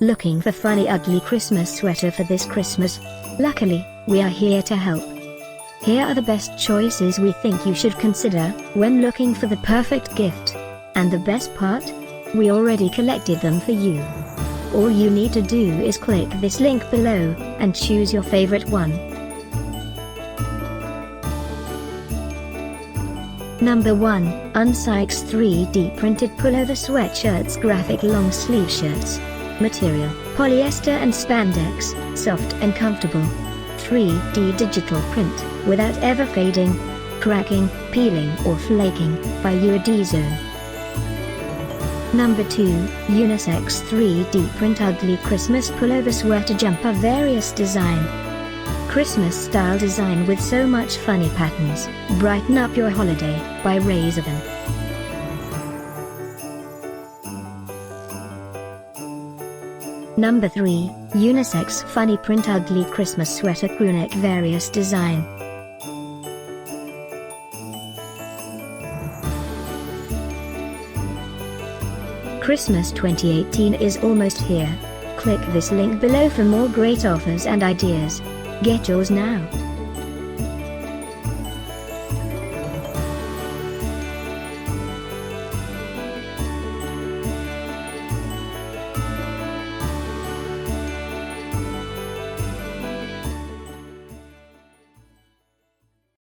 Looking for funny ugly Christmas sweater for this Christmas? Luckily, we are here to help. Here are the best choices we think you should consider when looking for the perfect gift. And the best part? We already collected them for you. All you need to do is click this link below and choose your favorite one. Number 1. Unisex 3D Printed Pullover Sweatshirts Graphic Long Sleeve Shirts. Material: polyester and spandex, soft and comfortable. 3D digital print, without ever fading, cracking, peeling or flaking, by Uideazone. Number 2. Unisex 3D Print Ugly Christmas Pullover Sweater Jumper Various Design. Christmas style design with so much funny patterns. Brighten up your holiday, by Raisevern. Number 3. Unisex Funny Print Ugly Christmas Sweater Crewneck Various Design. Christmas 2018 is almost here. Click this link below for more great offers and ideas. Get yours now.